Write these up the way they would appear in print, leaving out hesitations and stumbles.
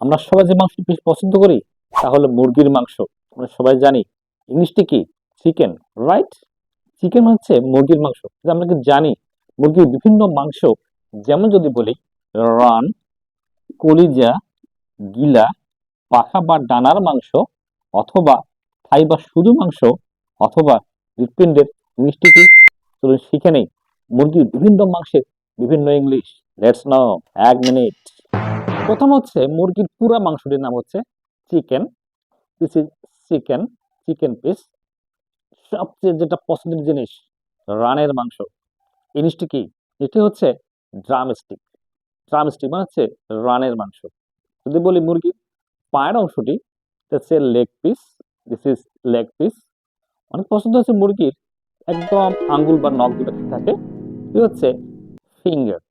আমরা সবাই যে মাংস বেশি পছন্দ করি তা হলো মুরগির মাংস। আমরা সবাই জানি ইংলিশটি কি? Chicken, right? চিকেন হচ্ছে মুরগির মাংস। কিন্তু আমরা কি জানি মুরগির বিভিন্ন মাংস, যেমন যদি বলি রান, কলিজা, গিলা, পাখা বা ডানার মাংস, অথবা থাই বা শুধু মাংস, অথবা হৃৎপিণ্ডের ইংলিশটি কি? চলুন শিখে নেই মুরগির বিভিন্ন মাংসের বিভিন্ন ইংলিশ। Let's now. 1 মিনিট। প্রথম হচ্ছে মুরগির পুরা মাংসটির নাম হচ্ছে chicken. This is chicken, chicken piece. সবচেয়ে যেটা পছন্দের জিনিস, রানের মাংস। জিনিসটি কি? এটি হচ্ছে ড্রামস্টিক। ড্রামস্টিক মানে হচ্ছে রানের মাংস। যদি বলি মুরগির পায়ের অংশটি, হচ্ছে leg piece. This is leg piece. অনেক পছন্দ হচ্ছে মুরগির একদম আঙ্গুল বা নখ দুটো থাকে, এটি হচ্ছে ফিঙ্গার।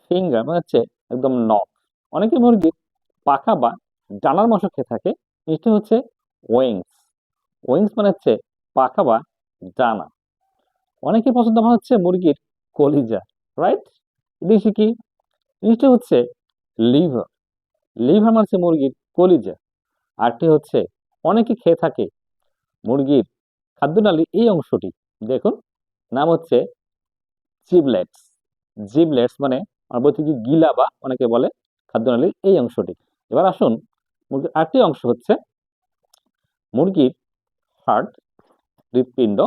ফিঙ্গার মানে হচ্ছে একদম নখ। অনেকে মুরগির পাখা বা ডানার মাংস খেয়ে থাকে, এটি হচ্ছে ওয়িংস। ওয়িংস মানে হচ্ছে পাখা বা ডানা। অনেকে পছন্দ মানে হচ্ছে মুরগির কলিজা, রাইট? জিনিসটি কি? জিনিসটি হচ্ছে লিভার। লিভার মানে হচ্ছে মুরগির কলিজা। আরটি হচ্ছে অনেকে খেয়ে থাকে মুরগির খাদ্যনালীর এই অংশটি, দেখুন, নাম হচ্ছে জিবলেটস। জিবলেটস মানে আমরা বলছি কি গিলা, বা অনেকে বলে খাদ্যনালীর এই অংশটি। এবার আসুন, মুরগির আরেকটি অংশ হচ্ছে মুরগির হার্ট, হৃৎপিণ্ড।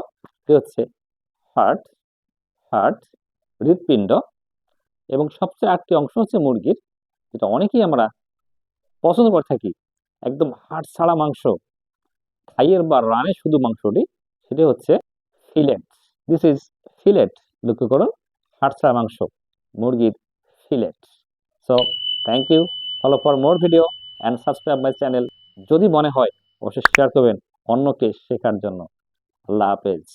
এটি হচ্ছে হার্ট, হার্ট, হৃৎপিণ্ড। এবং সবচেয়ে আরেকটি অংশ হচ্ছে মুরগির, যেটা অনেকেই আমরা পছন্দ করে থাকি, একদম হাড় ছাড়া মাংস, থাইয়ের বা রানের শুধু মাংসটি, সেটি হচ্ছে ফিলেট। This is fillet. লক্ষ্য করুন, হাড় ছাড়া মাংস, মুরগির fillet. So thank you. Follow for more video and subscribe my channel. যদি মনে হয় অবশ্যই শেয়ার করবেন অন্যকে শেখার জন্য। আল্লাহ হাফেজ।